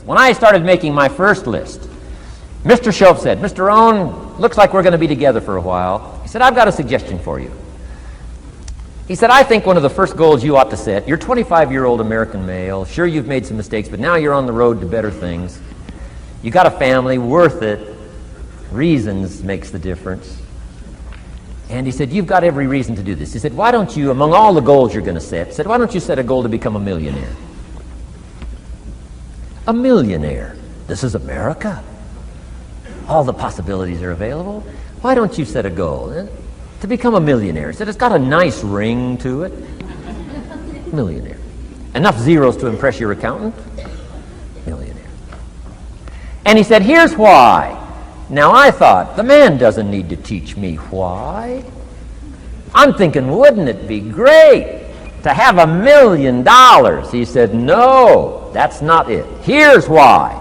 When I started making my first list, Mr. Shope said, "Mr. Rohn, looks like we're going to be together for a while." He said, "I've got a suggestion for you." He said, "I think one of the first goals you ought to set, you're a 25-year-old American male. Sure, you've made some mistakes, but now you're on the road to better things. You got a family, worth it. Reasons makes the difference." And he said, "You've got every reason to do this." He said, "Why don't you, among all the goals you're going to set, why don't you set a goal to become a millionaire?" A millionaire. This is America. All the possibilities are available. Why don't you set a goal to become a millionaire? He said, "It's got a nice ring to it." Millionaire. Enough zeros to impress your accountant? Millionaire. And he said, "Here's why." Now I thought, the man doesn't need to teach me why. I'm thinking, wouldn't it be great to have $1 million? He said, "No, that's not it. Here's why."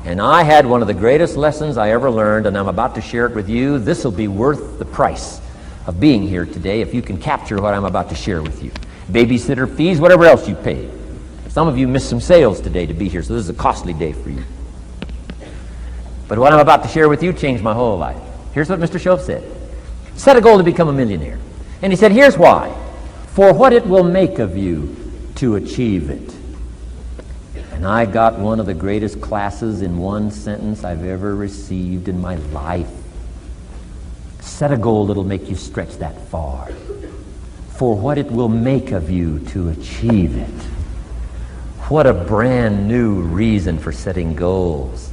And I had one of the greatest lessons I ever learned, and I'm about to share it with you. This will be worth the price of being here today if you can capture what I'm about to share with you. Babysitter fees, whatever else you paid. Some of you missed some sales today to be here, so this is a costly day for you. But what I'm about to share with you changed my whole life. Here's what Mr. Shope said. Set a goal to become a millionaire. And he said, here's why. For what it will make of you to achieve it. And I got one of the greatest classes in one sentence I've ever received in my life. Set a goal that'll make you stretch that far. For what it will make of you to achieve it. What a brand new reason for setting goals.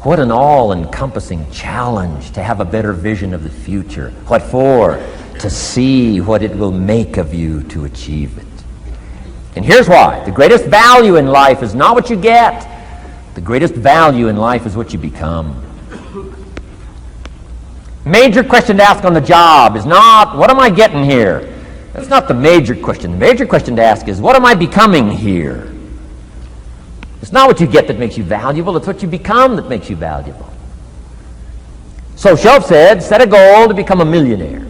What an all-encompassing challenge to have a better vision of the future. What for? To see what it will make of you to achieve it. And here's why. The greatest value in life is not what you get. The greatest value in life is what you become. Major question to ask on the job is not, what am I getting here? That's not the major question. The major question to ask is, what am I becoming here? It's not what you get that makes you valuable. It's what you become that makes you valuable. So Shope said, set a goal to become a millionaire.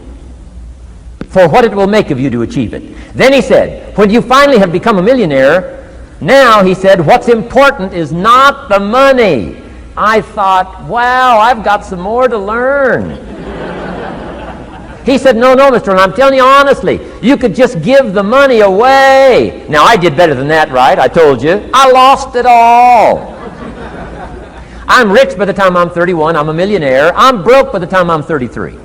For what it will make of you to achieve it. Then he said, when you finally have become a millionaire, now, he said, what's important is not the money. I thought, wow, I've got some more to learn. He said, no, Mr. Rohn, I'm telling you honestly, you could just give the money away. Now, I did better than that, right? I told you. I lost it all. I'm rich by the time I'm 31. I'm a millionaire. I'm broke by the time I'm 33.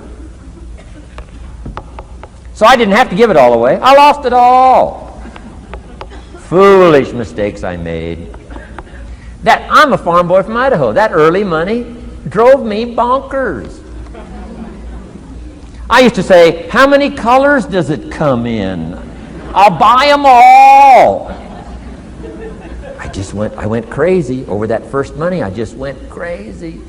So I didn't have to give it all away. I lost it all. Foolish mistakes I made. I'm a farm boy from Idaho. That early money drove me bonkers. I used to say, how many colors does it come in? I'll buy them all. I went crazy over that first money. I just went crazy.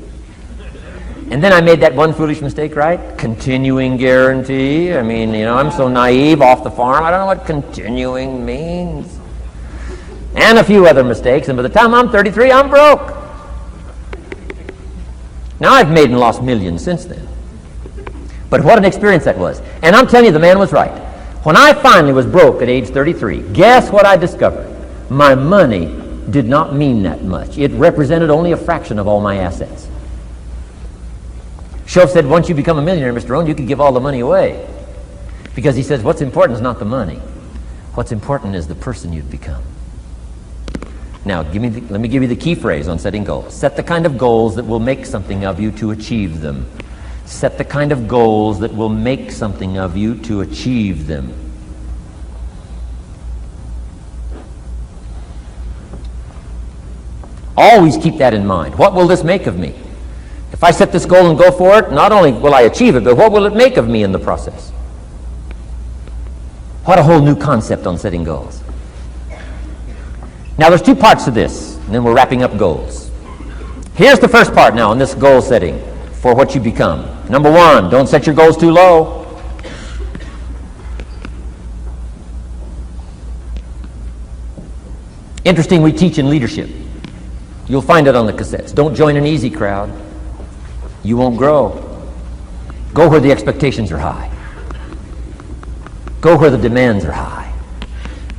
And then I made that one foolish mistake, right? Continuing guarantee. I mean, I'm so naive off the farm. I don't know what continuing means. And a few other mistakes. And by the time I'm 33, I'm broke. Now I've made and lost millions since then. But what an experience that was. And I'm telling you, the man was right. When I finally was broke at age 33, guess what I discovered? My money did not mean that much. It represented only a fraction of all my assets. Shope said, once you become a millionaire, Mr. Rohn, you can give all the money away. Because he says, what's important is not the money. What's important is the person you've become. Now, let me give you the key phrase on setting goals. Set the kind of goals that will make something of you to achieve them. Set the kind of goals that will make something of you to achieve them. Always keep that in mind. What will this make of me? If I set this goal and go for it, not only will I achieve it, but what will it make of me in the process? What a whole new concept on setting goals. Now, there's two parts to this, and then we're wrapping up goals. Here's the first part now in this goal setting for what you become. Number one, don't set your goals too low. Interesting, we teach in leadership. You'll find it on the cassettes. Don't join an easy crowd. You won't grow. Go where the expectations are high. Go where the demands are high.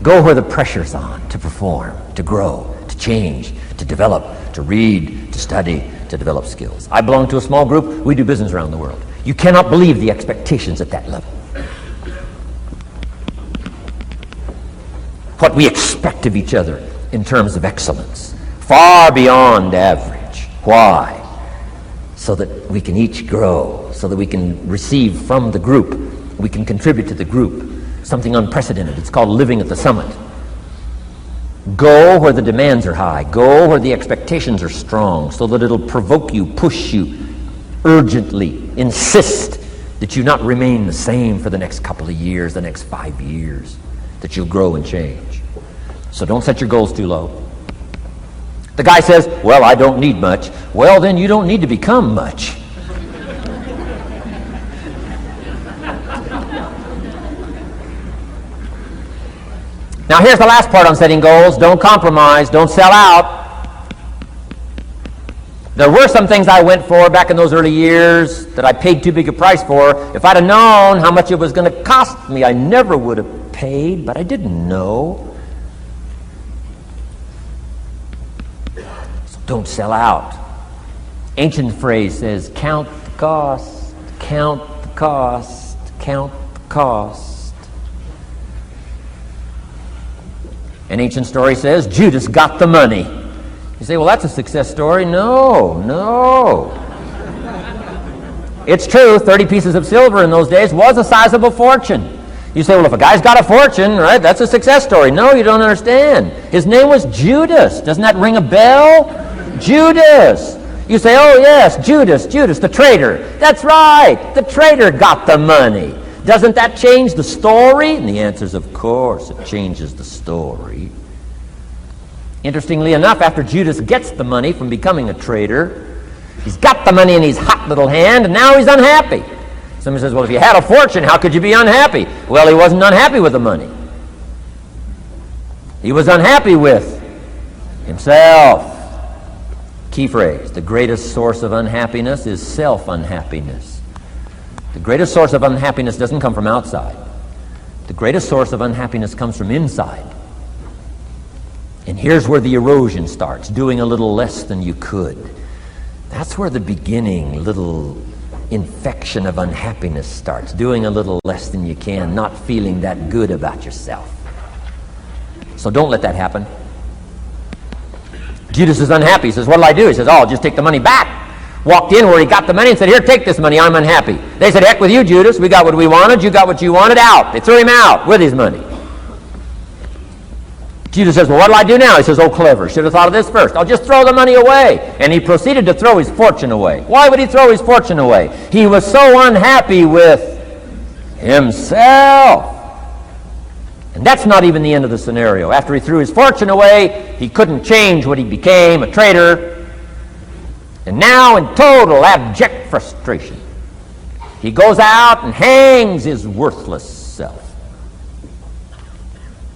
Go where the pressure's on to perform, to grow, to change, to develop, to read, to study, to develop skills. I belong to a small group. We do business around the world. You cannot believe the expectations at that level. What we expect of each other in terms of excellence, far beyond average. Why? So that we can each grow, so that we can receive from the group, we can contribute to the group, something unprecedented. It's called living at the summit. Go where the demands are high. Go where the expectations are strong, so that it'll provoke you, push you, urgently insist that you not remain the same for the next couple of years, the next 5 years, that you'll grow and change. So don't set your goals too low. The guy says, well, I don't need much. Well, then you don't need to become much. Now here's the last part on setting goals. Don't compromise. Don't sell out. There were some things I went for back in those early years that I paid too big a price for. If I'd have known how much it was going to cost me, I never would have paid, but I didn't know. So don't sell out. Ancient phrase says, count the cost, count the cost, count the cost. An ancient story says, Judas got the money. You say, well, that's a success story. No. It's true, 30 pieces of silver in those days was a sizable fortune. You say, well, if a guy's got a fortune, right, that's a success story. No, you don't understand. His name was Judas. Doesn't that ring a bell? Judas. You say, oh, yes, Judas, the traitor. That's right, the traitor got the money. Doesn't that change the story? And the answer is, of course, it changes the story. Interestingly enough, after Judas gets the money from becoming a traitor, he's got the money in his hot little hand, and now he's unhappy. Somebody says, well, if you had a fortune, how could you be unhappy? Well, he wasn't unhappy with the money. He was unhappy with himself. Key phrase, the greatest source of unhappiness is self-unhappiness. The greatest source of unhappiness doesn't come from outside. The greatest source of unhappiness comes from inside. And here's where the erosion starts, doing a little less than you could. That's where the beginning little infection of unhappiness starts, doing a little less than you can, not feeling that good about yourself. So don't let that happen. Judas is unhappy. He says, what'll I do? He says, oh, I'll just take the money back. Walked in where he got the money and said, here, take this money, I'm unhappy. They said, heck with you, Judas. We got what we wanted, you got what you wanted, out. They threw him out with his money. Judas says, well, what'll I do now? He says, oh, clever. Should have thought of this first. I'll just throw the money away. And he proceeded to throw his fortune away. Why would he throw his fortune away? He was so unhappy with himself. And that's not even the end of the scenario. After he threw his fortune away, he couldn't change what he became, a traitor. And now, in total abject frustration, he goes out and hangs his worthless self,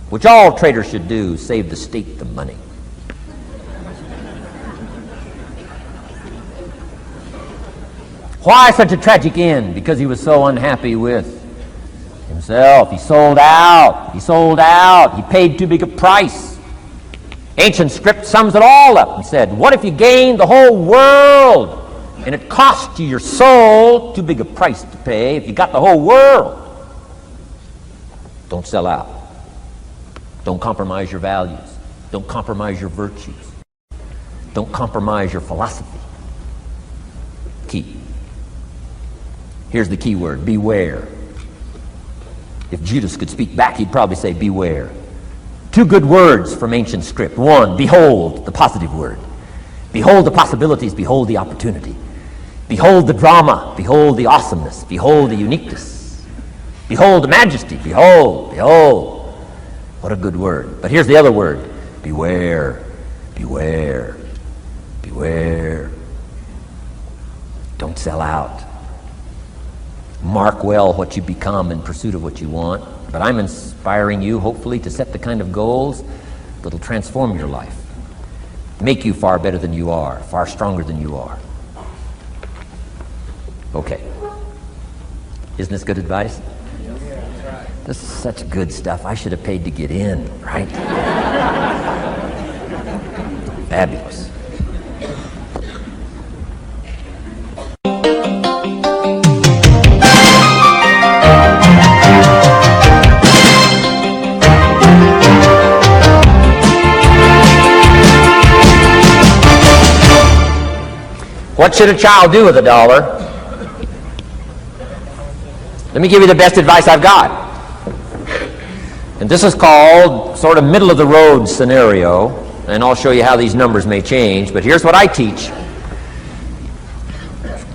which all traitors should do, save the state the money. Why such a tragic end? Because he was so unhappy with himself. He sold out. He paid too big a price. Ancient script sums it all up and said, what if you gained the whole world and it cost you your soul? Too big a price to pay if you got the whole world. Don't sell out. Don't compromise your values. Don't compromise your virtues. Don't compromise your philosophy. Key. Here's the key word, beware. If Judas could speak back, he'd probably say beware. Two good words from ancient script. One, behold, the positive word. Behold the possibilities, behold the opportunity. Behold the drama, behold the awesomeness, behold the uniqueness. Behold the majesty, behold. What a good word. But here's the other word, beware. Don't sell out. Mark well what you become in pursuit of what you want. But I'm inspiring you, hopefully, to set the kind of goals that'll transform your life, make you far better than you are, far stronger than you are. Okay. Isn't this good advice? This is such good stuff. I should have paid to get in, right? Fabulous. What should a child do with $1? Let me give you the best advice I've got. And this is called sort of middle of the road scenario, and I'll show you how these numbers may change, but here's what I teach.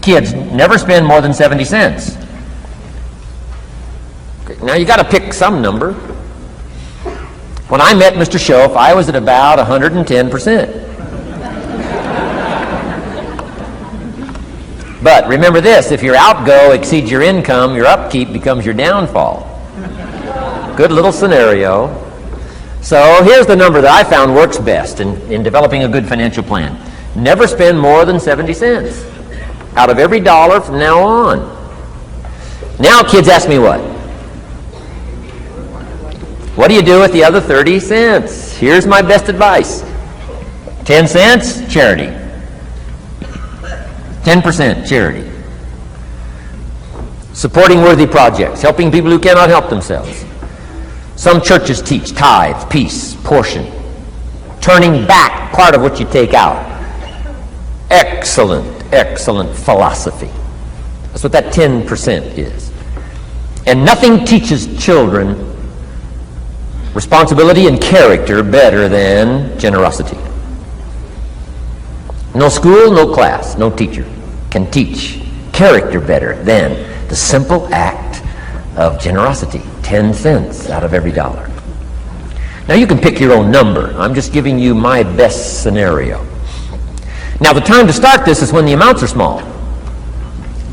Kids, never spend more than 70 cents. Okay, now you got to pick some number. When I met Mr. Schoaf, I was at about 110%. But remember this, if your outgo exceeds your income, your upkeep becomes your downfall. Good little scenario. So here's the number that I found works best in developing a good financial plan. Never spend more than 70 cents out of every dollar from now on. Now kids ask me what? What do you do with the other 30 cents? Here's my best advice. 10 cents, charity. 10% charity. Supporting worthy projects, helping people who cannot help themselves. Some churches teach tithes, peace, portion, turning back part of what you take out. Excellent, excellent philosophy. That's what that 10% is. And nothing teaches children responsibility and character better than generosity. No school, no class, no teacher can teach character better than the simple act of generosity. 10 cents out of every dollar. Now you can pick your own number. I'm just giving you my best scenario. Now the time to start this is when the amounts are small.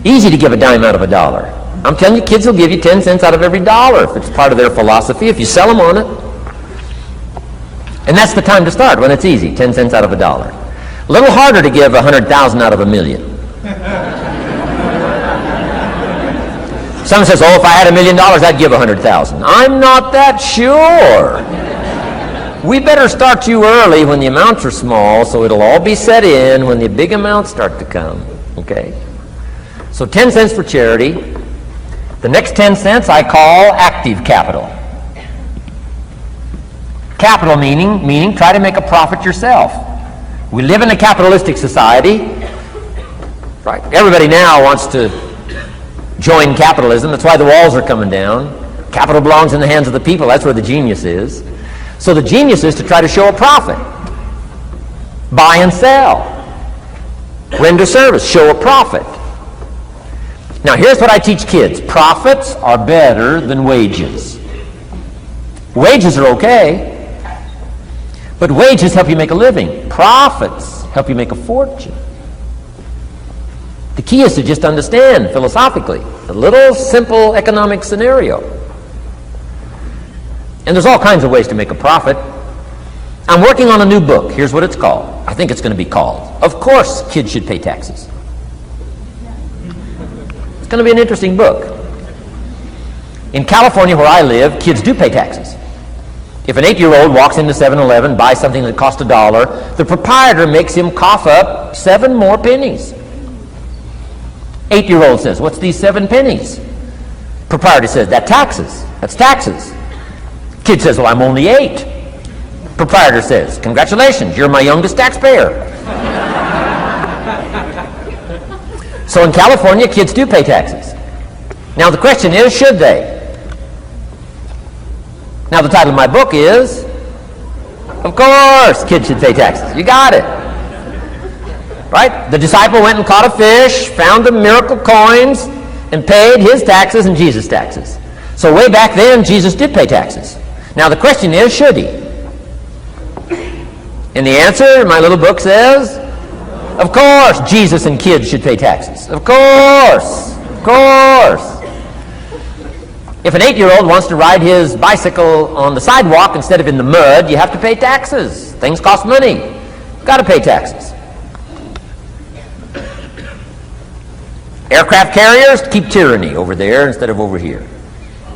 Easy to give a dime out of $1. I'm telling you, kids will give you 10 cents out of every dollar if it's part of their philosophy, if you sell them on it. And that's the time to start, when it's easy, 10 cents out of $1. A little harder to give 100,000 out of $1 million. Someone says, oh, if I had $1 million, I'd give 100,000. I'm not that sure. We better start you early when the amounts are small, so it'll all be set in when the big amounts start to come. Okay? So 10 cents for charity. The next 10 cents I call active capital. Capital meaning try to make a profit yourself. We live in a capitalistic society. Right? Everybody now wants to join capitalism. That's why the walls are coming down. Capital belongs in the hands of the people. That's where the genius is. So the genius is to try to show a profit. Buy and sell. Render service. Show a profit. Now here's what I teach kids. Profits are better than wages. Wages are okay, but wages help you make a living. Profits help you make a fortune. The key is to just understand philosophically a little simple economic scenario. And there's all kinds of ways to make a profit. I'm working on a new book. Here's what it's called. I think it's going to be called, Of Course Kids Should Pay Taxes. It's going to be an interesting book. In California, where I live, kids do pay taxes. If an 8-year-old walks into 7-Eleven, buys something that cost $1, the proprietor makes him cough up 7 more pennies. 8-year-old says, what's these 7 pennies? Proprietor says, that's taxes. Kid says, well, I'm only 8. Proprietor says, congratulations, you're my youngest taxpayer. So in California, kids do pay taxes. Now the question is, should they? Now the title of my book is, Of Course Kids Should Pay Taxes. You got it. Right? The disciple went and caught a fish, found the miracle coins, and paid his taxes and Jesus' taxes. So way back then, Jesus did pay taxes. Now the question is, should he? And the answer, my little book says, of course Jesus and kids should pay taxes. Of course. Of course. If an 8-year-old wants to ride his bicycle on the sidewalk instead of in the mud, you have to pay taxes. Things cost money. You've got to pay taxes. Aircraft carriers keep tyranny over there instead of over here.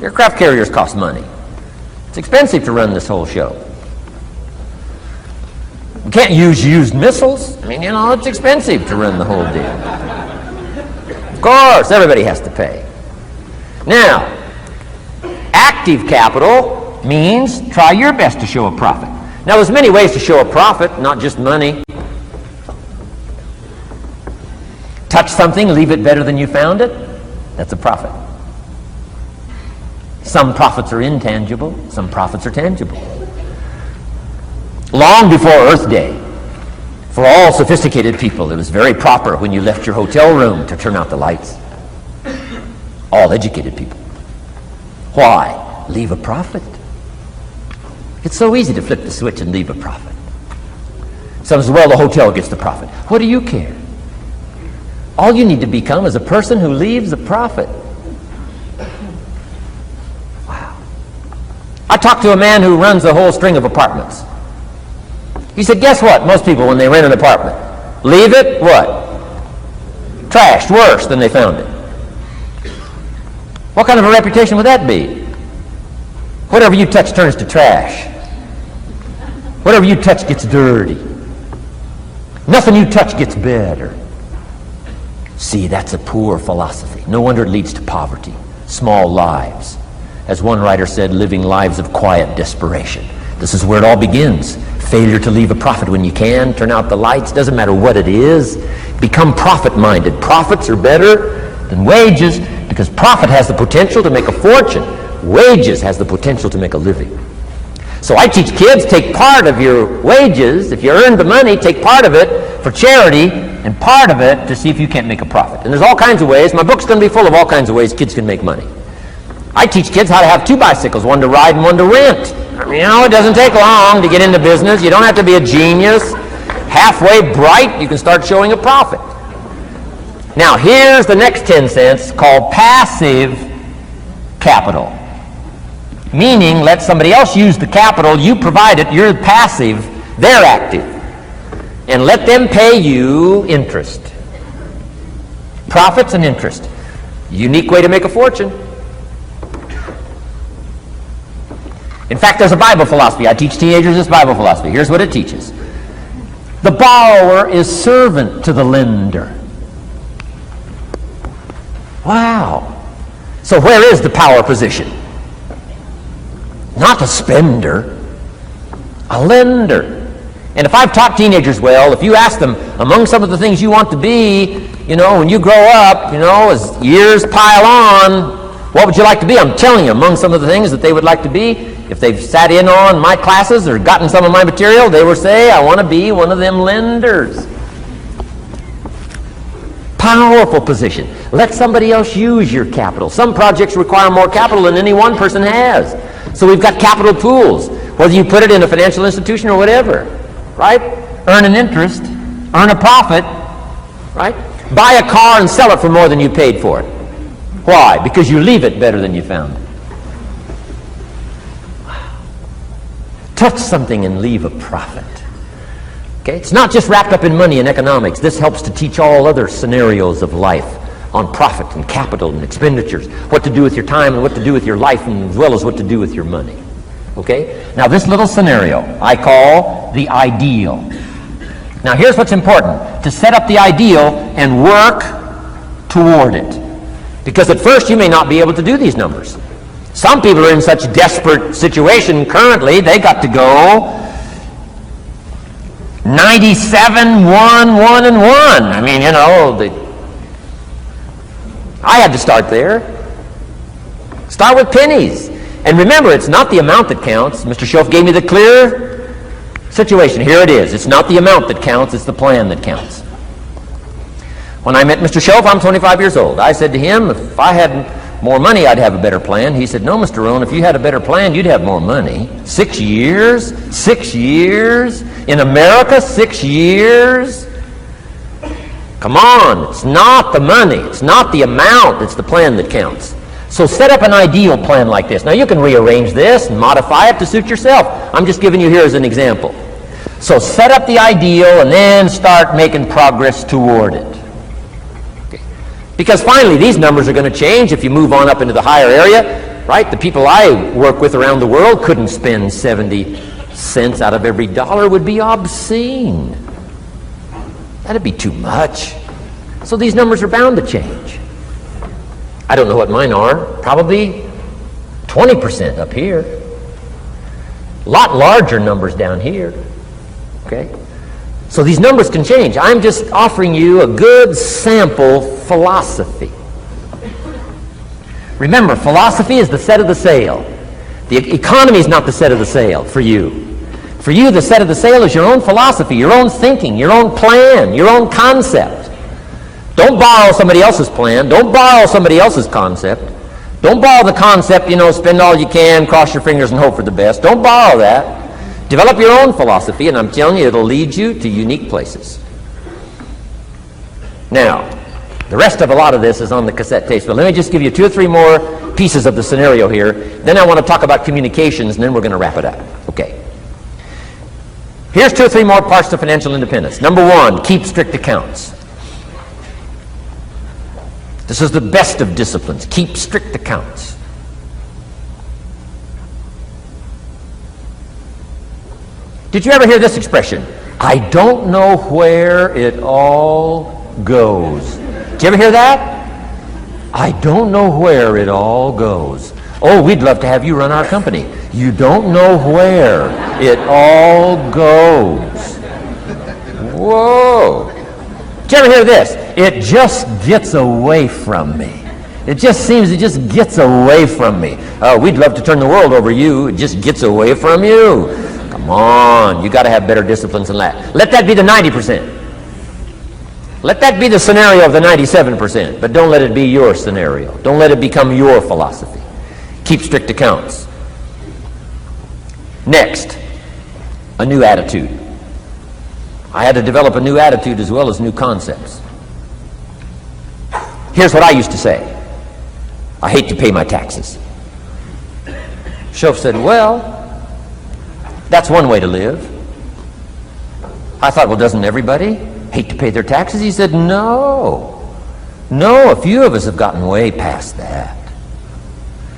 Aircraft carriers cost money. It's expensive to run this whole show. You can't use used missiles. I mean, it's expensive to run the whole deal. Of course, everybody has to pay. Now, active capital means try your best to show a profit. Now, there's many ways to show a profit, not just money. Touch something, leave it better than you found it. That's a profit. Some profits are intangible, some profits are tangible. Long before Earth Day, for all sophisticated people, it was very proper when you left your hotel room to turn out the lights. All educated people. Why? Leave a profit. It's so easy to flip the switch and leave a profit. Some say, well, the hotel gets the profit. What do you care? All you need to become is a person who leaves a profit. Wow. I talked to a man who runs a whole string of apartments. He said, guess what? Most people, when they rent an apartment, leave it, what? Trashed, worse than they found it. What kind of a reputation would that be? Whatever you touch turns to trash. Whatever you touch gets dirty. Nothing you touch gets better. See, that's a poor philosophy. No wonder it leads to poverty, small lives. As one writer said, living lives of quiet desperation. This is where it all begins. Failure to leave a profit when you can, turn out the lights, doesn't matter what it is. Become profit-minded. Profits are better than wages because profit has the potential to make a fortune. Wages has the potential to make a living. So I teach kids, take part of your wages. If you earn the money, take part of it for charity and part of it to see if you can't make a profit. And there's all kinds of ways. My book's going to be full of all kinds of ways kids can make money. I teach kids how to have two bicycles, one to ride and one to rent. I mean, it doesn't take long to get into business. You don't have to be a genius. Halfway bright, you can start showing a profit. Now, here's the next 10 cents called passive capital. Meaning, let somebody else use the capital, you provide it, you're passive, they're active. And let them pay you interest. Profits and interest. Unique way to make a fortune. In fact, there's a Bible philosophy. I teach teenagers this Bible philosophy. Here's what it teaches. The borrower is servant to the lender. Wow. So where is the power position? Not a spender, a lender. And if I've taught teenagers well, if you ask them, among some of the things you want to be, when you grow up, as years pile on, what would you like to be? I'm telling you, among some of the things that they would like to be, if they've sat in on my classes or gotten some of my material, they will say, I want to be one of them lenders. Powerful position. Let somebody else use your capital. Some projects require more capital than any one person has. So we've got capital pools, whether you put it in a financial institution or whatever, right? Earn an interest, earn a profit, right? Buy a car and sell it for more than you paid for it. Why? Because you leave it better than you found it. Touch something and leave a profit. Okay? It's not just wrapped up in money and economics. This helps to teach all other scenarios of life on profit and capital and expenditures, what to do with your time and what to do with your life, and as well as what to do with your money. Okay? Now this little scenario I call the ideal. Now here's what's important. To set up the ideal and work toward it. Because at first you may not be able to do these numbers. Some people are in such desperate situation currently, they got to go 97, 1, 1, and 1. I mean, I had to start there. Start with pennies. And remember, it's not the amount that counts. Mr. Schoaf gave me the clear situation. Here it is. It's not the amount that counts, it's the plan that counts. When I met Mr. Schoaf, I'm 25 years old. I said to him, if I had more money, I'd have a better plan. He said, no, Mr. Rohn, if you had a better plan, you'd have more money. 6 years? 6 years? In America, 6 years? Come on, it's not the money, it's not the amount, it's the plan that counts. So set up an ideal plan like this. Now you can rearrange this and modify it to suit yourself. I'm just giving you here as an example. So set up the ideal and then start making progress toward it. Okay. Because finally these numbers are going to change if you move on up into the higher area, right? The people I work with around the world couldn't spend $70,000, cents out of every dollar would be obscene. That'd be too much. So these numbers are bound to change. I don't know what mine are. Probably 20% up here. A lot larger numbers down here. Okay? So these numbers can change. I'm just offering you a good sample philosophy. Remember, philosophy is the set of the sail. The economy is not the set of the sail for you. For you, the set of the sail is your own philosophy, your own thinking, your own plan, your own concept. Don't borrow somebody else's plan. Don't borrow somebody else's concept. Don't borrow the concept, spend all you can, cross your fingers and hope for the best. Don't borrow that. Develop your own philosophy, and I'm telling you, it'll lead you to unique places. Now, the rest of a lot of this is on the cassette tapes, but let me just give you 2 or 3 more pieces of the scenario here. Then I want to talk about communications, and then we're going to wrap it up. Okay. Here's 2 or 3 more parts to financial independence. Number 1, keep strict accounts. This is the best of disciplines. Keep strict accounts. Did you ever hear this expression? I don't know where it all goes. Did you ever hear that? I don't know where it all goes. Oh, we'd love to have you run our company. You don't know where it all goes. Whoa. Did you ever hear this? It just gets away from me. It just gets away from me. Oh, we'd love to turn the world over you. It just gets away from you. Come on. You got to have better disciplines than that. Let that be the 90%. Let that be the scenario of the 97%. But don't let it be your scenario. Don't let it become your philosophy. Keep strict accounts. Next, a new attitude. I had to develop a new attitude as well as new concepts. Here's what I used to say. I hate to pay my taxes. Shoaff said, well, that's one way to live. I thought, well, doesn't everybody hate to pay their taxes? He said, no, a few of us have gotten way past that.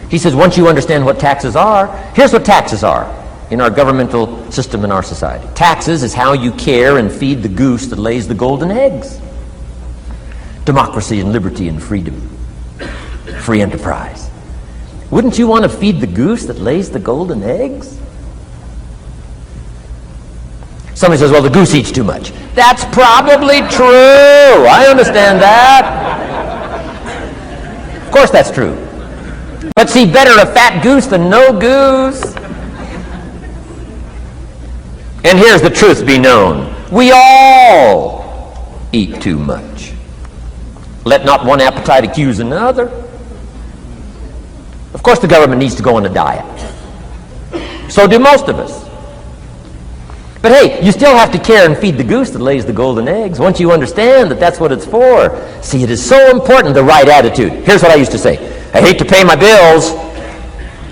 He says, once you understand what taxes are, here's what taxes are in our governmental system in our society. Taxes is how you care and feed the goose that lays the golden eggs. Democracy and liberty and freedom. Free enterprise. Wouldn't you want to feed the goose that lays the golden eggs? Somebody says, well, the goose eats too much. That's probably true. I understand that. Of course that's true. But see, better a fat goose than no goose. And here's the truth be known. We all eat too much. Let not one appetite accuse another. Of course the government needs to go on a diet. So do most of us. But hey, you still have to care and feed the goose that lays the golden eggs once you understand that that's what it's for. See, it is so important, the right attitude. Here's what I used to say. I hate to pay my bills.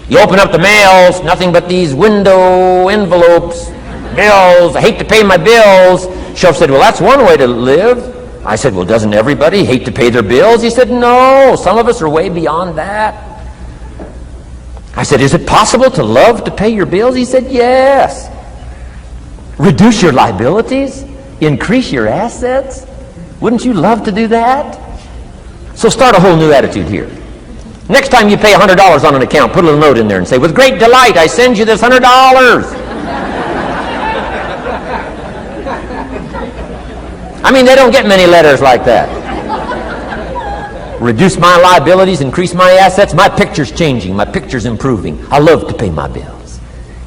You open up the mails, nothing but these window envelopes, bills. I hate to pay my bills. Shoaff said, well, that's one way to live. I said, well, doesn't everybody hate to pay their bills? He said, no, some of us are way beyond that. I said, is it possible to love to pay your bills? He said, yes. Reduce your liabilities? Increase your assets? Wouldn't you love to do that? So start a whole new attitude here. Next time you pay $100 on an account, put a little note in there and say, with great delight, I send you this $100. I mean, they don't get many letters like that. Reduce my liabilities, increase my assets. My picture's changing. My picture's improving. I love to pay my bills.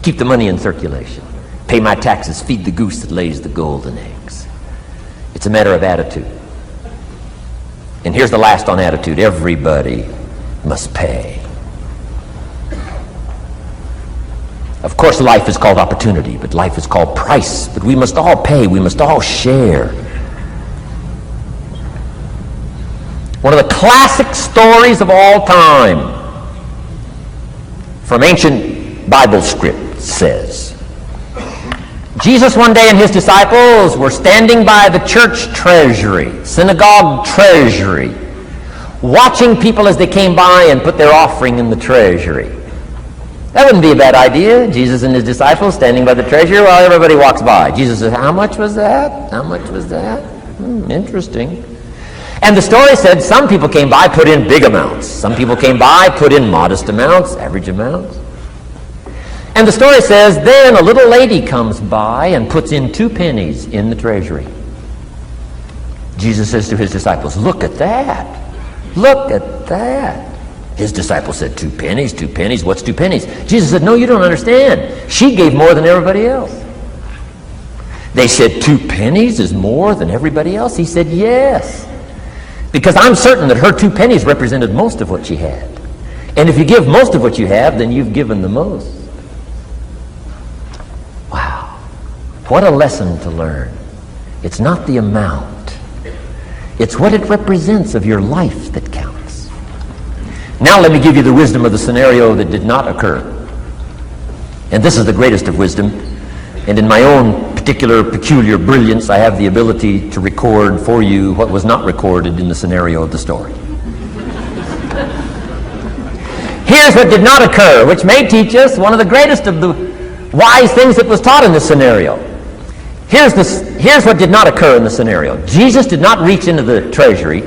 Keep the money in circulation. Pay my taxes. Feed the goose that lays the golden eggs. It's a matter of attitude. And here's the last on attitude. Everybody must pay. Of course, life is called opportunity, but life is called price. But we must all pay. We must all share. One of the classic stories of all time from ancient Bible script says, Jesus one day and his disciples were standing by the church treasury, synagogue treasury, watching people as they came by and put their offering in the treasury. That wouldn't be a bad idea. Jesus and his disciples standing by the treasure while everybody walks by. Jesus says, how much was that? How much was that? Interesting. And the story said some people came by, put in big amounts. Some people came by, put in modest amounts, average amounts. And the story says, then a little lady comes by and puts in 2 pennies in the treasury. Jesus says to his disciples, look at that. Look at that. His disciples said, 2 pennies, 2 pennies, what's 2 pennies? Jesus said, no, you don't understand. She gave more than everybody else. They said, 2 pennies is more than everybody else? He said, yes. Because I'm certain that her 2 pennies represented most of what she had. And if you give most of what you have, then you've given the most. Wow. What a lesson to learn. It's not the amount. It's what it represents of your life that counts. Now let me give you the wisdom of the scenario that did not occur. And this is the greatest of wisdom. And in my own particular, peculiar brilliance, I have the ability to record for you what was not recorded in the scenario of the story. Here's what did not occur, which may teach us one of the greatest of the wise things that was taught in this scenario. Here's what did not occur in the scenario. Jesus did not reach into the treasury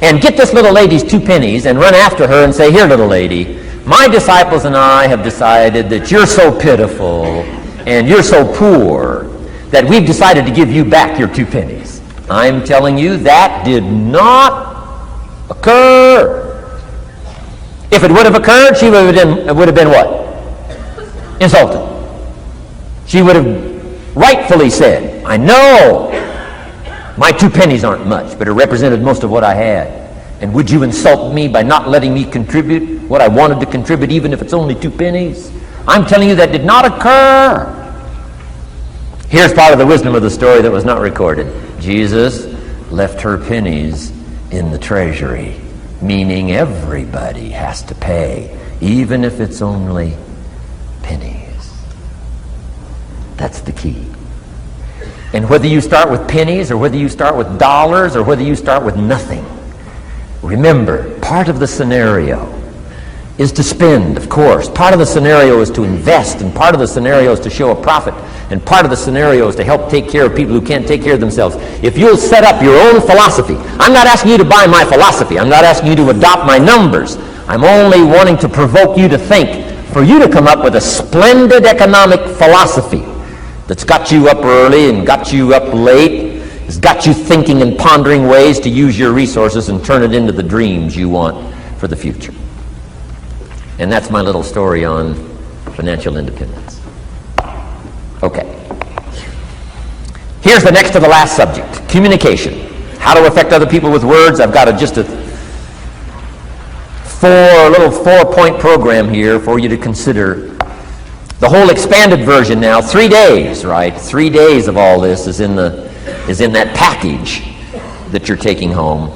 and get this little lady's 2 pennies and run after her and say, here, little lady, my disciples and I have decided that you're so pitiful and you're so poor that we've decided to give you back your 2 pennies. I'm telling you, that did not occur. If it would have occurred, she would have been what? Insulted. She would have rightfully said, I know my 2 pennies aren't much, but it represented most of what I had. And would you insult me by not letting me contribute what I wanted to contribute, even if it's only 2 pennies? I'm telling you, that did not occur. Here's part of the wisdom of the story that was not recorded. Jesus left her pennies in the treasury, meaning everybody has to pay, even if it's only pennies. That's the key. And whether you start with pennies or whether you start with dollars or whether you start with nothing, remember, part of the scenario is to spend, of course. Part of the scenario is to invest, and part of the scenario is to show a profit, and part of the scenario is to help take care of people who can't take care of themselves. If you'll set up your own philosophy, I'm not asking you to buy my philosophy. I'm not asking you to adopt my numbers. I'm only wanting to provoke you to think, for you to come up with a splendid economic philosophy that's got you up early and got you up late, has got you thinking and pondering ways to use your resources and turn it into the dreams you want for the future. And that's my little story on financial independence. Okay. Here's the next to the last subject, communication. How to affect other people with words. I've got just a little 4-point program here for you to consider. The whole expanded version now, 3 days, right? 3 days of all this is in that package that you're taking home.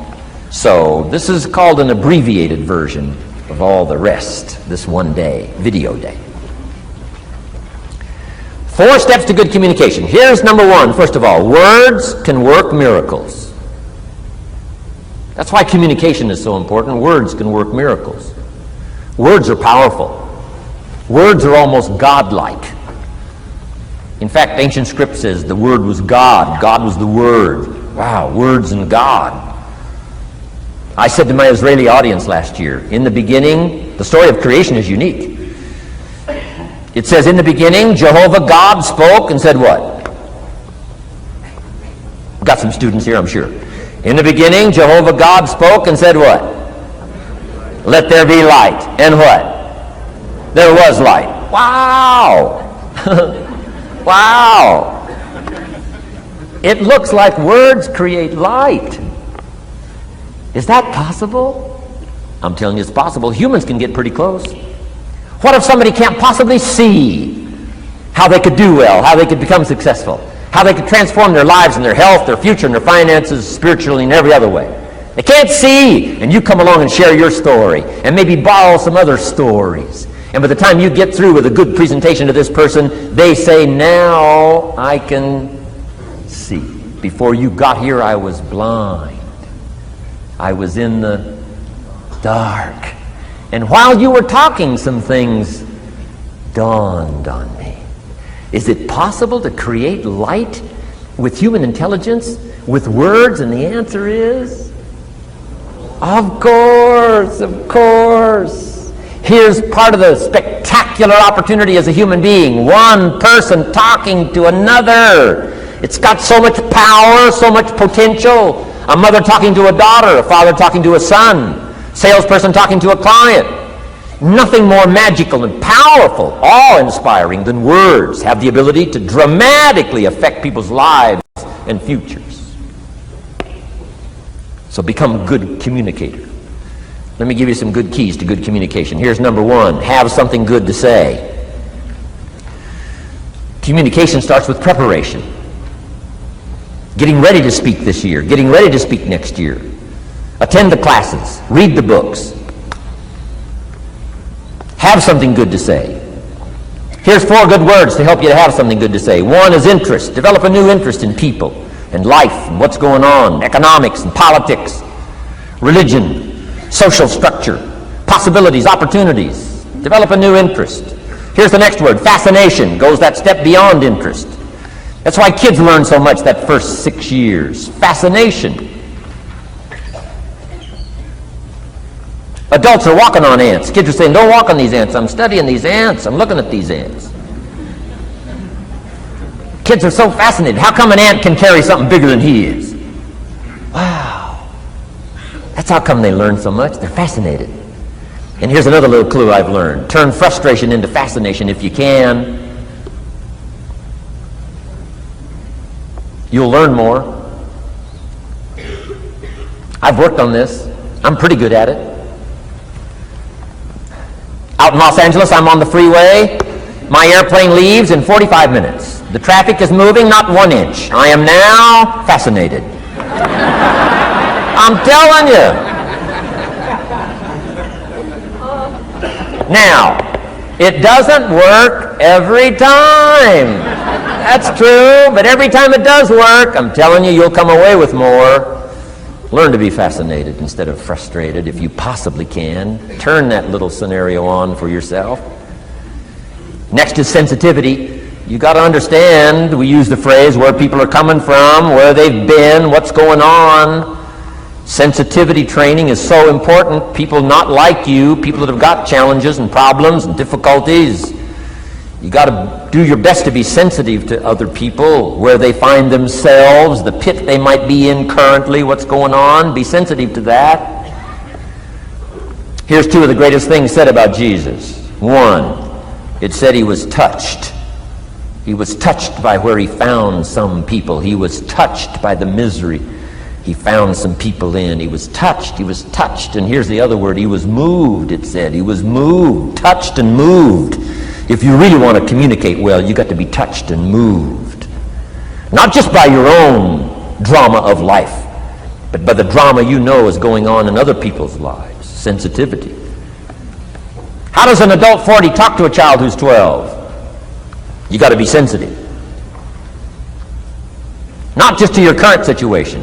So this is called an abbreviated version of all the rest, this 1 day, video day. 4 steps to good communication. Here's number 1, first of all. Words can work miracles. That's why communication is so important. Words can work miracles. Words are powerful. Words are almost godlike. In fact, ancient script says the Word was God. God was the Word. Wow, words and God. I said to my Israeli audience last year, in the beginning, the story of creation is unique. It says, in the beginning, Jehovah God spoke and said what? Got some students here, I'm sure. In the beginning, Jehovah God spoke and said what? Let there be light. And what? There was light. Wow! Wow! It looks like words create light. Is that possible? I'm telling you it's possible. Humans can get pretty close. What if somebody can't possibly see how they could do well, how they could become successful, how they could transform their lives and their health, their future, and their finances, spiritually, and every other way? They can't see, and you come along and share your story, and maybe borrow some other stories. And by the time you get through with a good presentation to this person, they say, now I can see. Before you got here, I was blind. I was in the dark. And while you were talking, some things dawned on me. Is it possible to create light with human intelligence, with words? And the answer is, of course, of course. Here's part of the spectacular opportunity as a human being. One person talking to another. It's got so much power, so much potential. A mother talking to a daughter, a father talking to a son, salesperson talking to a client. Nothing more magical and powerful, awe-inspiring than words have the ability to dramatically affect people's lives and futures. So become a good communicator. Let me give you some good keys to good communication. Here's number one: have something good to say. Communication starts with preparation. Getting ready to speak this year, getting ready to speak next year. Attend the classes, read the books. Have something good to say. Here's 4 good words to help you to have something good to say. 1 is interest. Develop a new interest in people and life and what's going on, economics and politics, religion, social structure, possibilities, opportunities. Develop a new interest. Here's the next word: fascination. Goes that step beyond interest. That's why kids learn so much that first 6 years. Fascination. Adults are walking on ants. Kids are saying, don't walk on these ants. I'm studying these ants. I'm looking at these ants. Kids are so fascinated. How come an ant can carry something bigger than he is? Wow. That's how come they learn so much. They're fascinated. And here's another little clue I've learned. Turn frustration into fascination if you can. You'll learn more. I've worked on this. I'm pretty good at it. Out in Los Angeles, I'm on the freeway. My airplane leaves in 45 minutes. The traffic is moving not 1 inch. I am now fascinated. I'm telling you. Now, it doesn't work every time. That's true, but every time it does work, I'm telling you, you'll come away with more. Learn to be fascinated instead of frustrated if you possibly can. Turn that little scenario on for yourself. Next is sensitivity. You got to understand, we use the phrase, where people are coming from, where they've been, what's going on. Sensitivity training is so important. People not like you, people that have got challenges and problems and difficulties, you got to do your best to be sensitive to other people, where they find themselves, the pit they might be in currently, what's going on. Be sensitive to that. Here's 2 of the greatest things said about Jesus. 1, it said he was touched. He was touched by where he found some people. He was touched by the misery he found some people in. He was touched. He was touched. And here's the other word. He was moved, it said. He was moved, touched and moved. If you really want to communicate well, you got to be touched and moved. Not just by your own drama of life, but by the drama you know is going on in other people's lives. Sensitivity. How does an adult 40 talk to a child who's 12? You got to be sensitive. Not just to your current situation.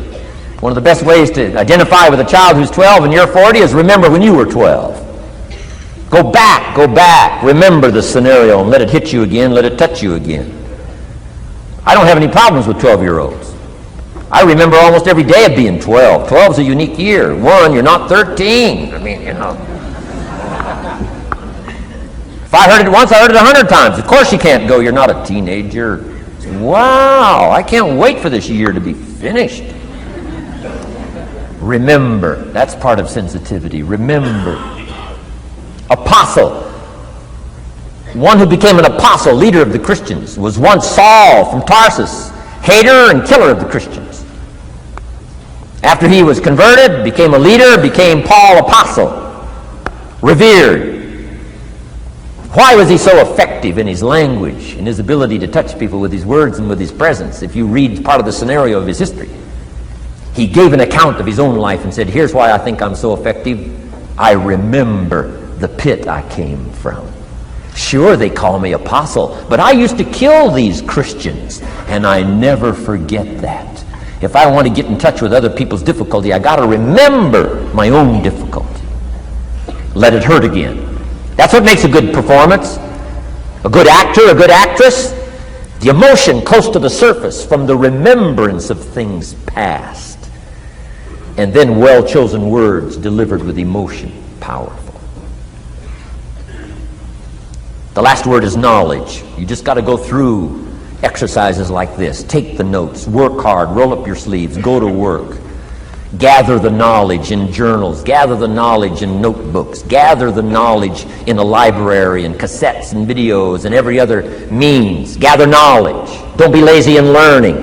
One of the best ways to identify with a child who's 12 and you're 40 is remember when you were 12. Go back, remember the scenario and let it hit you again, let it touch you again. I don't have any problems with 12-year-olds. I remember almost every day of being 12. 12 is a unique year. 1, you're not 13. I mean, you know. If I heard it once, I heard it 100 times. Of course you can't go, you're not a teenager. Wow, I can't wait for this year to be finished. Remember, that's part of sensitivity. Remember. Apostle. One who became an apostle, leader of the Christians, was once Saul from Tarsus, hater and killer of the Christians. After he was converted, became a leader, became Paul apostle, revered. Why was he so effective in his language, in his ability to touch people with his words and with his presence? If you read part of the scenario of his history, he gave an account of his own life and said, here's why I think I'm so effective. I remember the pit I came from. Sure, they call me apostle, but I used to kill these Christians, and I never forget that. If I want to get in touch with other people's difficulty, I got to remember my own difficulty. Let it hurt again. That's what makes a good performance. A good actor, a good actress, the emotion close to the surface from the remembrance of things past. And then well-chosen words delivered with emotion, powerful. The last word is knowledge. You just got to go through exercises like this. Take the notes, work hard, roll up your sleeves, go to work. Gather the knowledge in journals, gather the knowledge in notebooks, gather the knowledge in a library and cassettes and videos and every other means. Gather knowledge. Don't be lazy in learning.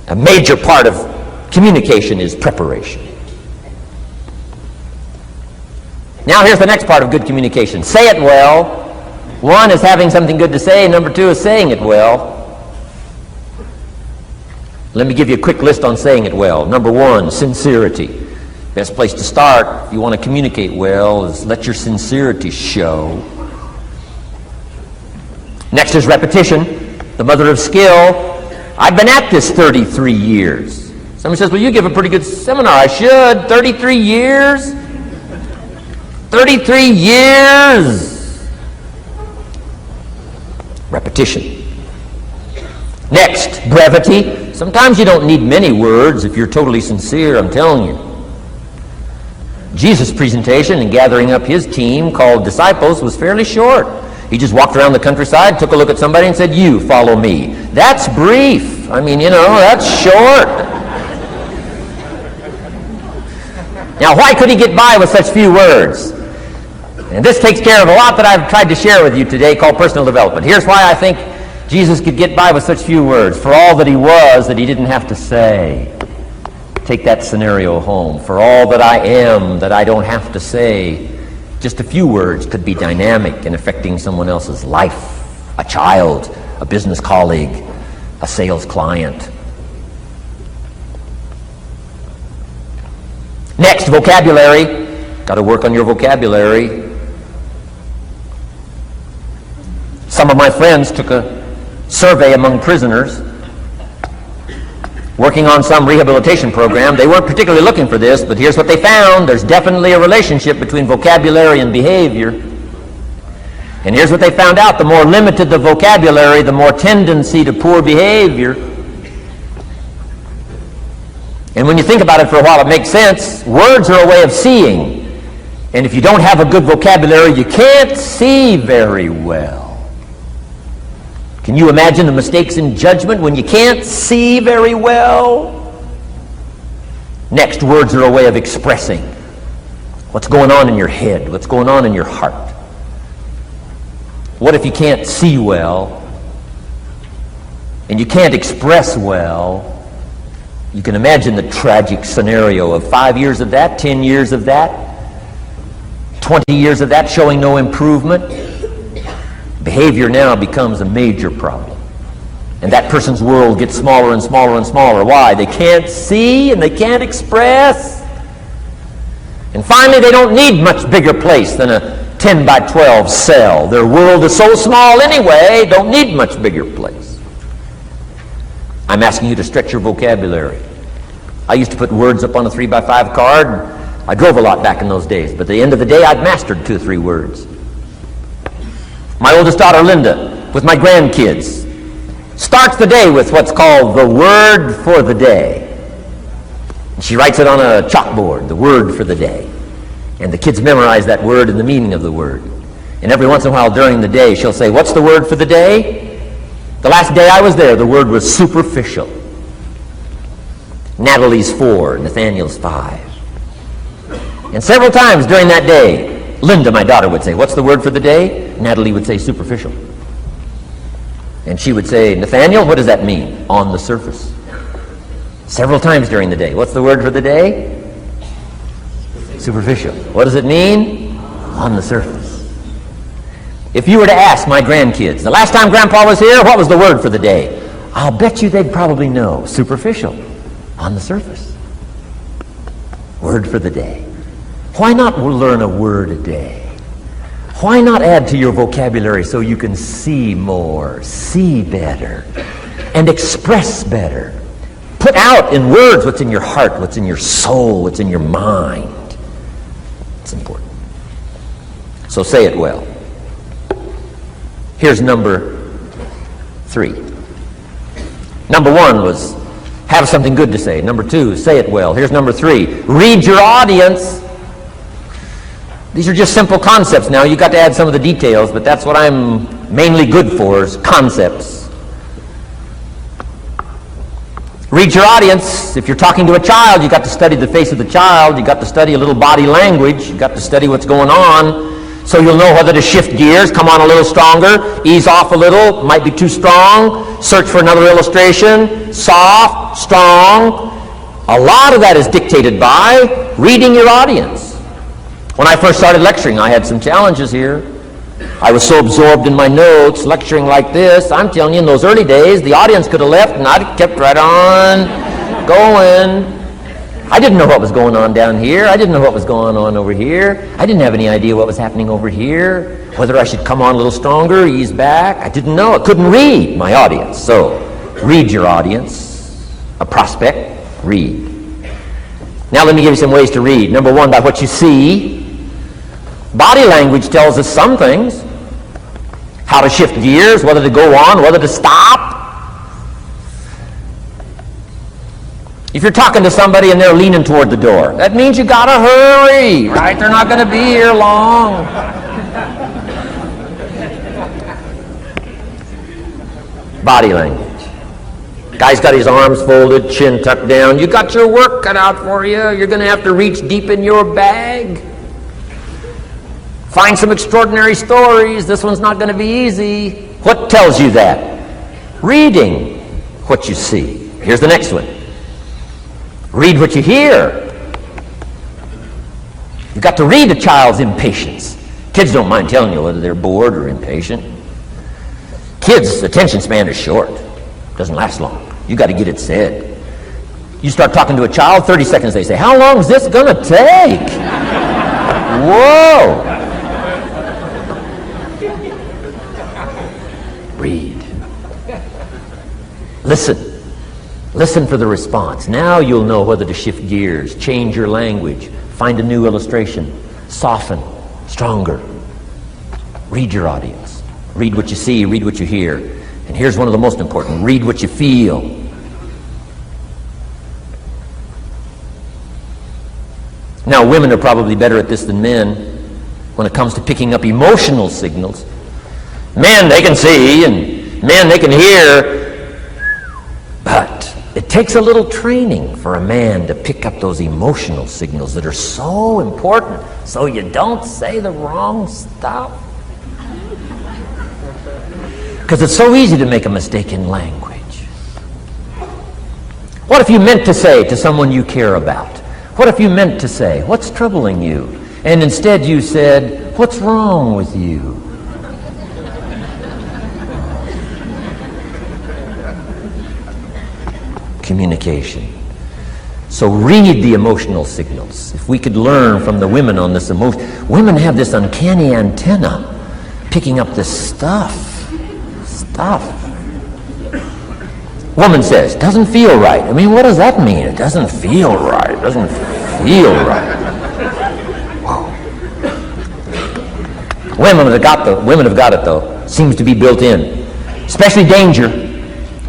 A major part of communication is preparation. Now here's the next part of good communication. Say it well. One is having something good to say. Number two is saying it well. Let me give you a quick list on saying it well. Number one, sincerity. Best place to start if you want to communicate well is let your sincerity show. Next is repetition, the mother of skill. I've been at this 33 years. Somebody says, well, you give a pretty good seminar. I should. 33 years? 33 years! Repetition. Next, brevity. Sometimes you don't need many words if you're totally sincere, I'm telling you. Jesus' presentation in gathering up his team called disciples was fairly short. He just walked around the countryside, took a look at somebody and said, you follow me. That's brief. I mean, that's short. Now, why could he get by with such few words? And this takes care of a lot that I've tried to share with you today called personal development. Here's why I think Jesus could get by with such few words. For all that he was, that he didn't have to say. Take that scenario home. For all that I am, that I don't have to say. Just a few words could be dynamic in affecting someone else's life. A child, a business colleague, a sales client. Next, vocabulary. Got to work on your vocabulary. Some of my friends took a survey among prisoners working on some rehabilitation program. They weren't particularly looking for this, but here's what they found. There's definitely a relationship between vocabulary and behavior. And here's what they found out. The more limited the vocabulary, the more tendency to poor behavior. And when you think about it for a while, it makes sense. Words are a way of seeing. And if you don't have a good vocabulary, you can't see very well. Can you imagine the mistakes in judgment when you can't see very well? Next, words are a way of expressing what's going on in your head, what's going on in your heart. What if you can't see well and you can't express well? You can imagine the tragic scenario of 5 years of that, 10 years of that, 20 years of that showing no improvement. Behavior now becomes a major problem. And that person's world gets smaller and smaller and smaller. Why? They can't see and they can't express. And finally, they don't need much bigger place than a 10 by 12 cell. Their world is so small anyway, don't need much bigger place. I'm asking you to stretch your vocabulary. I used to put words up on a 3 by 5 card. I drove a lot back in those days, but at the end of the day, I'd mastered 2 or 3 words. My oldest daughter, Linda, with my grandkids, starts the day with what's called the word for the day. She writes it on a chalkboard, the word for the day. And the kids memorize that word and the meaning of the word. And every once in a while during the day, she'll say, what's the word for the day? The last day I was there, the word was superficial. Natalie's 4, Nathaniel's 5. And several times during that day, Linda, my daughter, would say, what's the word for the day? Natalie would say, superficial. And she would say, Nathaniel, what does that mean? On the surface. Several times during the day. What's the word for the day? Superficial. What does it mean? On the surface. If you were to ask my grandkids, the last time Grandpa was here, what was the word for the day? I'll bet you they'd probably know. Superficial. On the surface. Word for the day. Why not learn a word a day? Why not add to your vocabulary so you can see more, see better, and express better? Put out in words what's in your heart, what's in your soul, what's in your mind. It's important. So say it well. Here's number 3. Number 1 was have something good to say. Number 2, say it well. Here's number 3, read your audience. These are just simple concepts now. You've got to add some of the details, but that's what I'm mainly good for, is concepts. Read your audience. If you're talking to a child, you've got to study the face of the child. You've got to study a little body language. You've got to study what's going on, so you'll know whether to shift gears, come on a little stronger, ease off a little, might be too strong, search for another illustration, soft, strong. A lot of that is dictated by reading your audience. When I first started lecturing, I had some challenges here. I was so absorbed in my notes, lecturing like this. I'm telling you, in those early days, the audience could have left and I'd kept right on going. I didn't know what was going on down here. I didn't know what was going on over here. I didn't have any idea what was happening over here, whether I should come on a little stronger, ease back. I didn't know. I couldn't read my audience. So, read your audience. A prospect, read. Now let me give you some ways to read. Number 1, by what you see. Body language tells us some things. How to shift gears, whether to go on, whether to stop. If you're talking to somebody and they're leaning toward the door, that means you gotta hurry, right? They're not gonna be here long. Body language. Guy's got his arms folded, chin tucked down. You got your work cut out for you. You're gonna have to reach deep in your bag. Find some extraordinary stories. This one's not going to be easy. What tells you that? Reading what you see. Here's the next one. Read what you hear. You've got to read a child's impatience. Kids don't mind telling you whether they're bored or impatient. Kids' attention span is short. Doesn't last long. You've got to get it said. You start talking to a child, 30 seconds they say, how long is this going to take? Whoa! Read. Listen. Listen for the response. Now you'll know whether to shift gears, change your language, find a new illustration, soften, stronger. Read your audience. Read what you see, read what you hear. And here's one of the most important. Read what you feel. Now, women are probably better at this than men when it comes to picking up emotional signals. Men, they can see, and men, they can hear, but it takes a little training for a man to pick up those emotional signals that are so important, so you don't say the wrong stuff. Because it's so easy to make a mistake in language. What if you meant to say to someone you care about? What if you meant to say, what's troubling you? And instead you said, what's wrong with you? Communication. So read the emotional signals. If we could learn from the women on this emotion. Women have this uncanny antenna picking up this stuff. Woman says, doesn't feel right. I mean, what does that mean? It doesn't feel right. It doesn't feel right. Whoa. Women have got it though. Seems to be built in. Especially danger.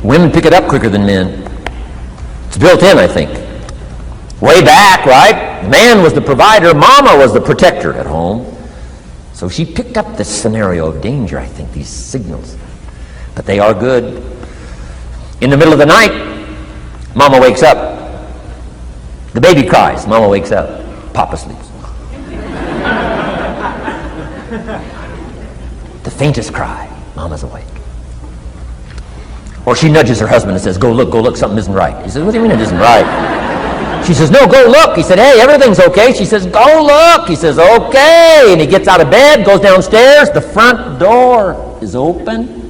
Women pick it up quicker than men. It's built in, I think. Way back, right? Man was the provider, mama was the protector at home. So she picked up this scenario of danger, I think, these signals. But they are good. In the middle of the night, mama wakes up. The baby cries, mama wakes up. Papa sleeps. The faintest cry, mama's awake. Or she nudges her husband and says, go look, something isn't right. He says, what do you mean it isn't right? She says, no, go look. He said, hey, everything's okay. She says, go look. He says, okay. And he gets out of bed, goes downstairs. The front door is open.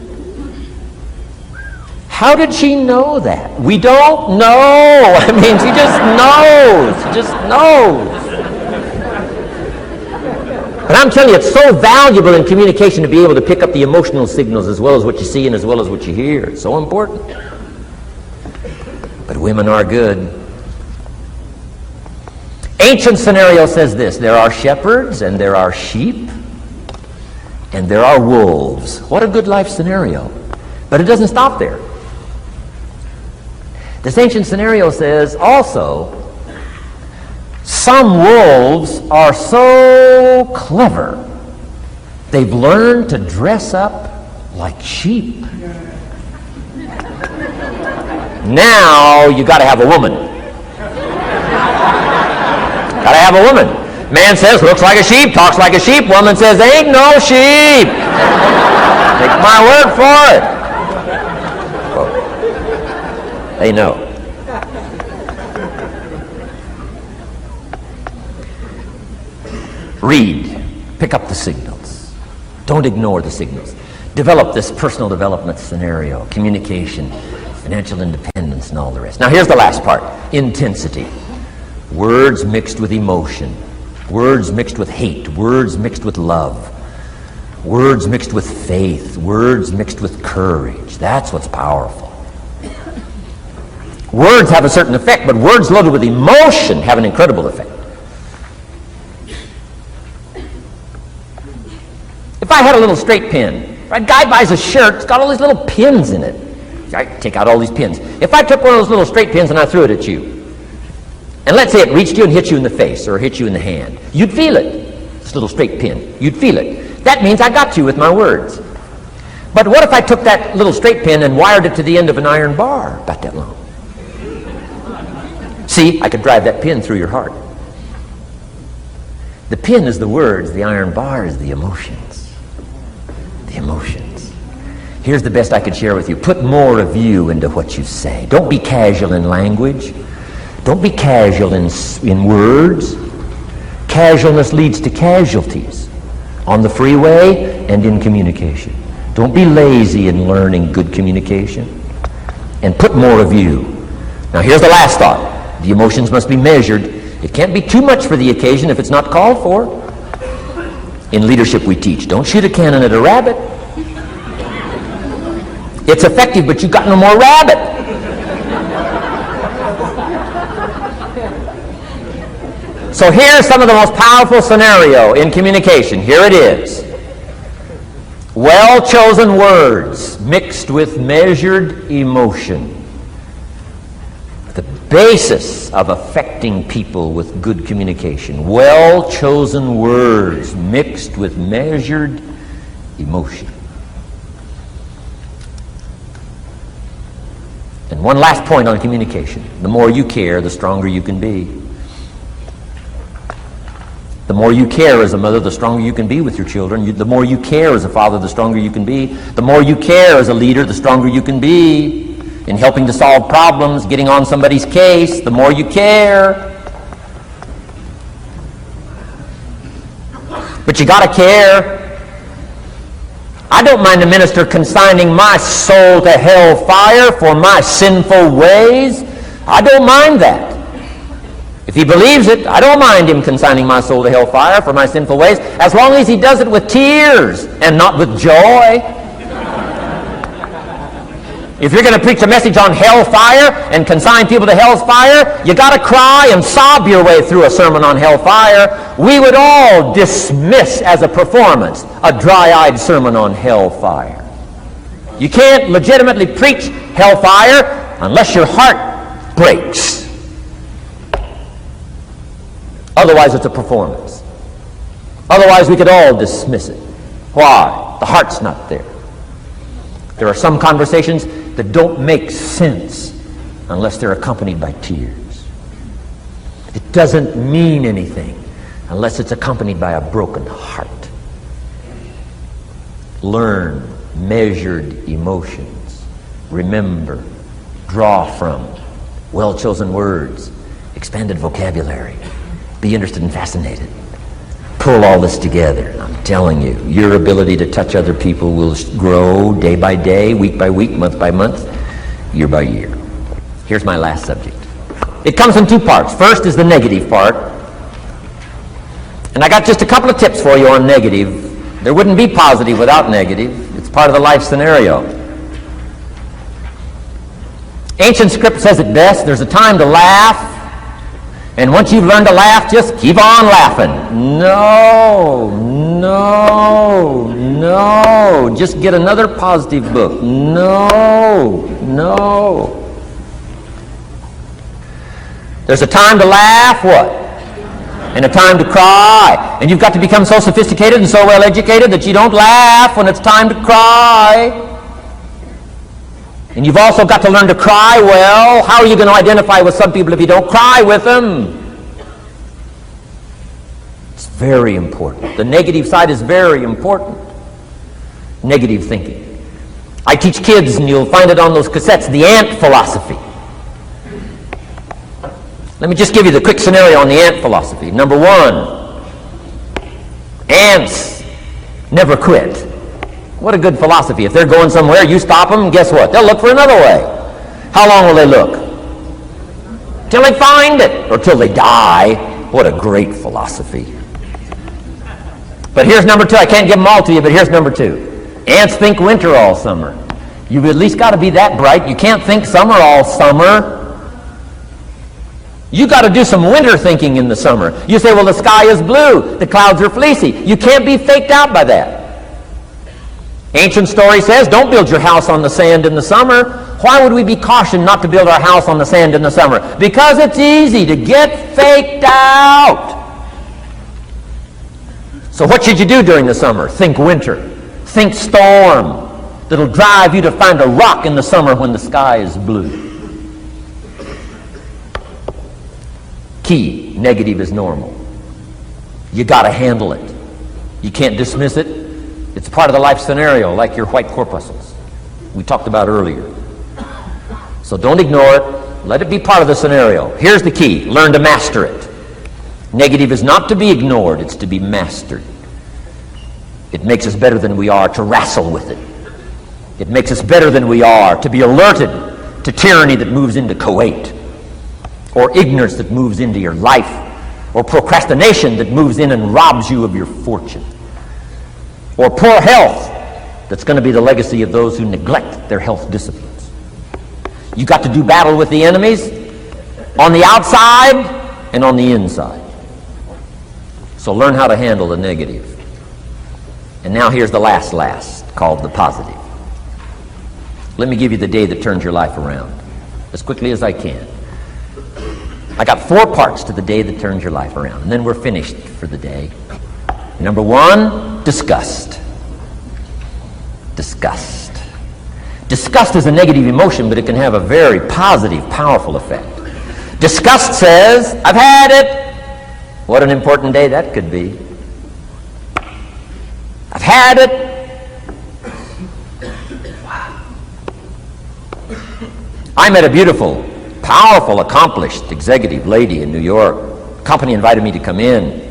How did she know that? We don't know. I mean, she just knows. She just knows. But I'm telling you, it's so valuable in communication to be able to pick up the emotional signals as well as what you see and as well as what you hear. It's so important. But women are good. Ancient scenario says this: there are shepherds and there are sheep. and there are wolves. What a good life scenario. But it doesn't stop there. This ancient scenario says also, some wolves are so clever, they've learned to dress up like sheep. Now you got to have a woman. Got to have a woman. Man says, looks like a sheep, talks like a sheep. Woman says, ain't no sheep. Take my word for it. Well, they know. Read. Pick up the signals. Don't ignore the signals. Develop this personal development scenario, communication, financial independence, and all the rest. Now here's the last part. Intensity. Words mixed with emotion. Words mixed with hate. Words mixed with love. Words mixed with faith. Words mixed with courage. That's what's powerful. Words have a certain effect, but words loaded with emotion have an incredible effect. If I had a little straight pin, a guy buys a shirt, it's got all these little pins in it. I take out all these pins. If I took one of those little straight pins and I threw it at you, and let's say it reached you and hit you in the face or hit you in the hand, you'd feel it. This little straight pin, you'd feel it. That means I got you with my words. But what if I took that little straight pin and wired it to the end of an iron bar, about that long? See, I could drive that pin through your heart. The pin is the words, the iron bar is the emotions. The emotions. Here's the best I could share with you. Put more of you into what you say. Don't be casual in language. Don't be casual in words. Casualness leads to casualties on the freeway and in communication. Don't be lazy in learning good communication. And put more of you. Now here's the last thought. The emotions must be measured. It can't be too much for the occasion if it's not called for. In leadership we teach, don't shoot a cannon at a rabbit. It's effective, but you've got no more rabbit. So here's some of the most powerful scenario in communication. Here it is. Well-chosen words mixed with measured emotion. The basis of affecting people with good communication. Well-chosen words mixed with measured emotion. And one last point on communication. The more you care, the stronger you can be. The more you care as a mother, the stronger you can be with your children. The more you care as a father, the stronger you can be. The more you care as a leader, the stronger you can be. In helping to solve problems, getting on somebody's case, the more you care. But you gotta care. I don't mind a minister consigning my soul to hellfire for my sinful ways. I don't mind that. If he believes it, I don't mind him consigning my soul to hellfire for my sinful ways, as long as he does it with tears and not with joy. If you're going to preach a message on hellfire and consign people to hell's fire, you got to cry and sob your way through a sermon on hellfire. We would all dismiss as a performance a dry-eyed sermon on hellfire. You can't legitimately preach hellfire unless your heart breaks. Otherwise, it's a performance. Otherwise, we could all dismiss it. Why? The heart's not there. There are some conversations that don't make sense unless they're accompanied by tears. It doesn't mean anything unless it's accompanied by a broken heart. Learn measured emotions. Remember, draw from well-chosen words, expanded vocabulary. Be interested and fascinated. Pull all this together. I'm telling you, your ability to touch other people will grow day by day, week by week, month by month, year by year. Here's my last subject. It comes in two parts. First is the negative part. And I got just a couple of tips for you on negative. There wouldn't be positive without negative. It's part of the life scenario. Ancient script says it best. There's a time to laugh And once you've learned to laugh, just keep on laughing. No, no, no. Just get another positive book. No, no. There's a time to laugh, what? And a time to cry. And you've got to become so sophisticated and so well educated that you don't laugh when it's time to cry. And you've also got to learn to cry well. How are you going to identify with some people if you don't cry with them? It's very important. The negative side is very important. Negative thinking. I teach kids, and you'll find it on those cassettes, the ant philosophy. Let me just give you the quick scenario on the ant philosophy. Number one, ants never quit. What a good philosophy. If they're going somewhere, you stop them, and guess what? They'll look for another way. How long will they look? Till they find it, or till they die. What a great philosophy. But here's number two. I can't give them all to you, but here's number two. Ants think winter all summer. You've at least got to be that bright. You can't think summer all summer. You got to do some winter thinking in the summer. You say, well, the sky is blue, the clouds are fleecy. You can't be faked out by that. Ancient story says, don't build your house on the sand in the summer. Why would we be cautioned not to build our house on the sand in the summer? Because it's easy to get faked out. So what should you do during the summer? Think winter. Think storm. That'll drive you to find a rock in the summer when the sky is blue. Key, negative is normal. You got to handle it. You can't dismiss it. It's part of the life scenario, like your white corpuscles we talked about earlier. So don't ignore it. Let it be part of the scenario. Here's the key. Learn to master it. Negative is not to be ignored. It's to be mastered. It makes us better than we are to wrestle with it. It makes us better than we are to be alerted to tyranny that moves into Kuwait, or ignorance that moves into your life, or procrastination that moves in and robs you of your fortune, or poor health that's going to be the legacy of those who neglect their health disciplines. You got to do battle with the enemies on the outside and on the inside. So learn how to handle the negative. And now here's the last, called the positive. Let me give you the day that turns your life around as quickly as I can. I got 4 parts to the day that turns your life around, and then we're finished for the day. Number 1, disgust. Disgust. Disgust is a negative emotion, but it can have a very positive, powerful effect. Disgust says, I've had it. What an important day that could be. I've had it. Wow. I met a beautiful, powerful, accomplished executive lady in New York. Company invited me to come in.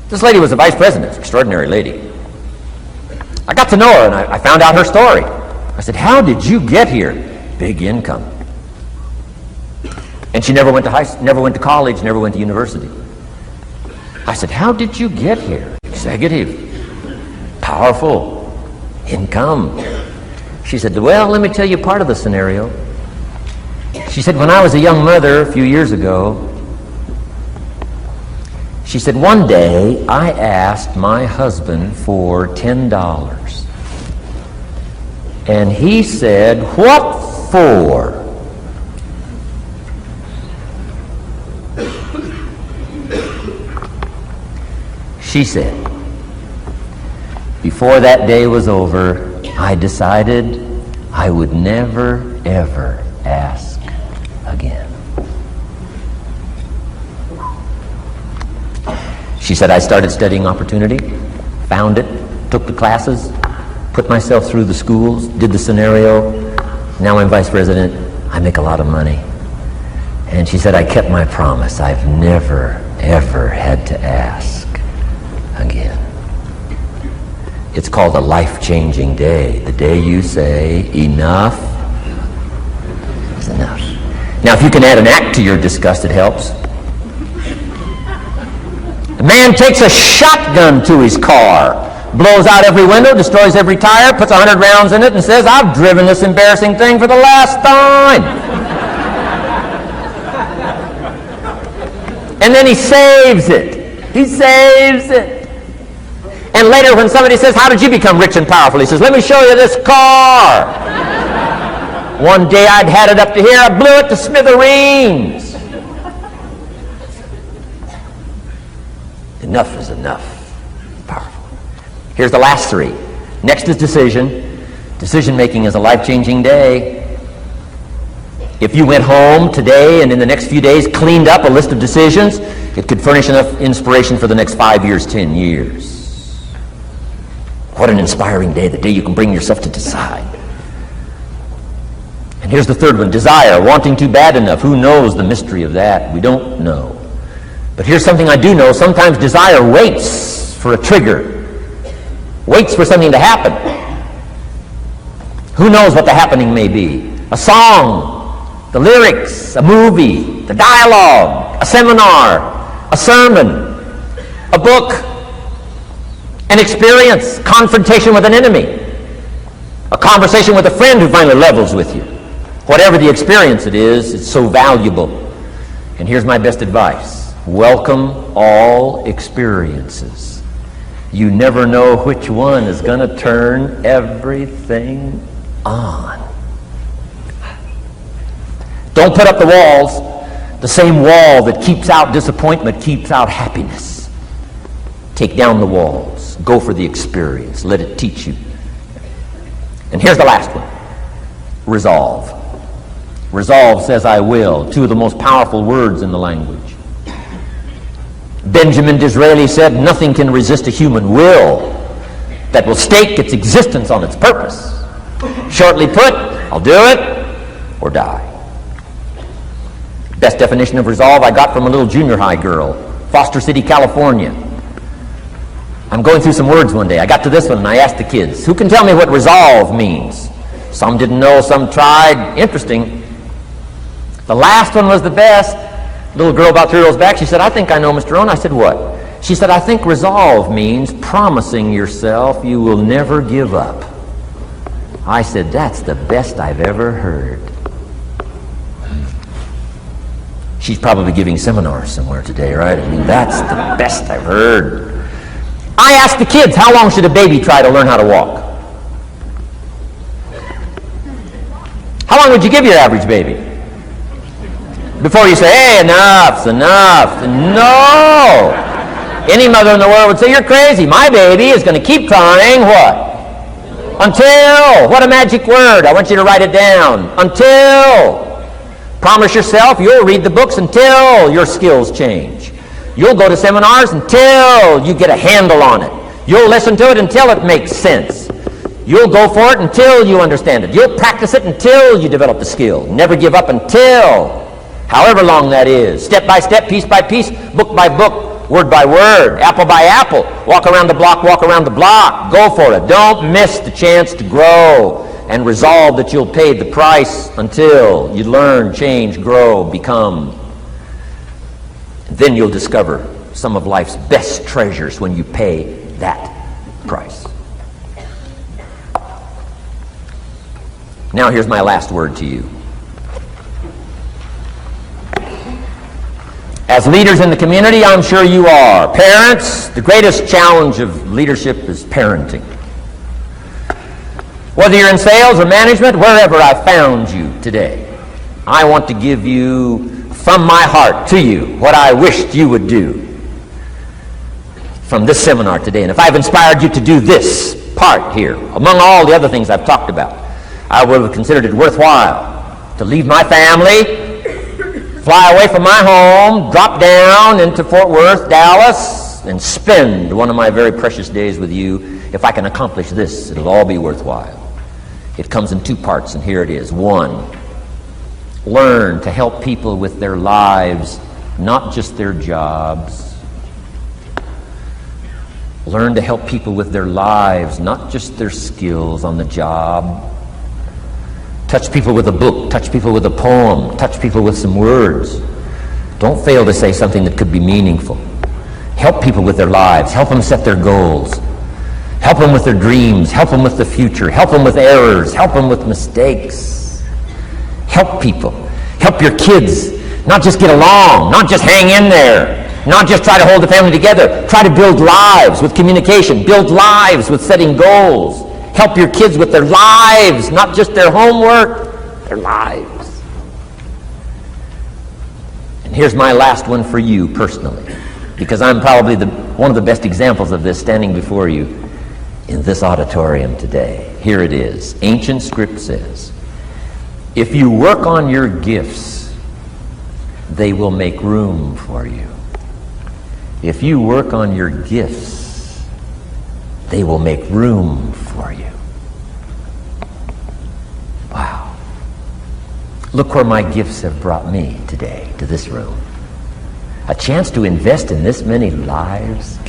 This lady was a vice president, extraordinary lady. I got to know her, and I found out her story. I said, how did you get here? Big income. And she never went to college, never went to university. I said, how did you get here? Executive, powerful, income. She said, well, let me tell you part of the scenario. She said, when I was a young mother a few years ago, she said, one day I asked my husband for $10. And he said, what for? She said, before that day was over, I decided I would never, ever ask again. She said, I started studying opportunity, found it, took the classes, put myself through the schools, did the scenario. Now I'm vice president. I make a lot of money. And she said, I kept my promise. I've never, ever had to ask again. It's called a life-changing day. The day you say, enough is enough. Now, if you can add an act to your disgust, it helps. A man takes a shotgun to his car, blows out every window, destroys every tire, puts 100 rounds in it, and says, I've driven this embarrassing thing for the last time. And then he saves it. He saves it. And later when somebody says, how did you become rich and powerful? He says, let me show you this car. One day I'd had it up to here, I blew it to smithereens. Enough is enough. Powerful. Here's the last three. Next is decision. Decision making is a life-changing day. If you went home today and in the next few days cleaned up a list of decisions, it could furnish enough inspiration for the next 5 years, 10 years. What an inspiring day, the day you can bring yourself to decide. And here's the third one, desire, wanting too bad enough. Who knows the mystery of that? We don't know. But here's something I do know. Sometimes desire waits for a trigger, waits for something to happen. Who knows what the happening may be? A song, the lyrics, a movie, the dialogue, a seminar, a sermon, a book, an experience, confrontation with an enemy, a conversation with a friend who finally levels with you. Whatever the experience it is, it's so valuable. And here's my best advice. Welcome all experiences. You never know which one is going to turn everything on. Don't put up the walls. The same wall that keeps out disappointment keeps out happiness. Take down the walls. Go for the experience. Let it teach you. And here's the last one. Resolve. Resolve says I will. Two of the most powerful words in the language. Benjamin Disraeli said, nothing can resist a human will that will stake its existence on its purpose. Shortly put, I'll do it or die. Best definition of resolve I got from a little junior high girl, Foster City, California. I'm going through some words one day. I got to this one and I asked the kids, who can tell me what resolve means? Some didn't know, some tried. Interesting. The last one was the best. Little girl about 3 rows back, she said, I think I know, Mr. Rohn. I said, what? She said, I think resolve means promising yourself you will never give up. I said, that's the best I've ever heard. She's probably giving seminars somewhere today, right? I mean, that's the best I've heard. I asked the kids, how long should a baby try to learn how to walk? How long would you give your average baby? Before you say, hey, enough's enough. No! Any mother in the world would say, you're crazy. My baby is going to keep trying what? Until. What a magic word. I want you to write it down. Until. Promise yourself you'll read the books until your skills change. You'll go to seminars until you get a handle on it. You'll listen to it until it makes sense. You'll go for it until you understand it. You'll practice it until you develop the skill. Never give up until, however long that is. Step by step, piece by piece, book by book, word by word, apple by apple. Walk around the block, walk around the block. Go for it. Don't miss the chance to grow. And resolve that you'll pay the price until you learn, change, grow, become. Then you'll discover some of life's best treasures when you pay that price. Now here's my last word to you. As leaders in the community, I'm sure you are. Parents, the greatest challenge of leadership is parenting. Whether you're in sales or management, wherever I found you today, I want to give you, from my heart to you, what I wished you would do from this seminar today. And if I've inspired you to do this part here, among all the other things I've talked about, I would have considered it worthwhile to leave my family, fly away from my home, drop down into Fort Worth, Dallas, and spend one of my very precious days with you. If I can accomplish this, it'll all be worthwhile. It comes in two parts, and here it is. One, learn to help people with their lives, not just their jobs. Learn to help people with their lives, not just their skills on the job. Touch people with a book, touch people with a poem, touch people with some words. Don't fail to say something that could be meaningful. Help people with their lives, help them set their goals. Help them with their dreams. Help them with the future. Help them with errors. Help them with mistakes. Help people. Help your kids. Not just get along. Not just hang in there. Not just try to hold the family together. Try to build lives with communication. Build lives with setting goals. Help your kids with their lives, not just their homework, their lives. And here's my last one for you personally, because I'm probably one of the best examples of this standing before you in this auditorium today. Here it is. Ancient script says, if you work on your gifts, they will make room for you. If you work on your gifts, they will make room for you. Wow. Look where my gifts have brought me today, to this room. A chance to invest in this many lives.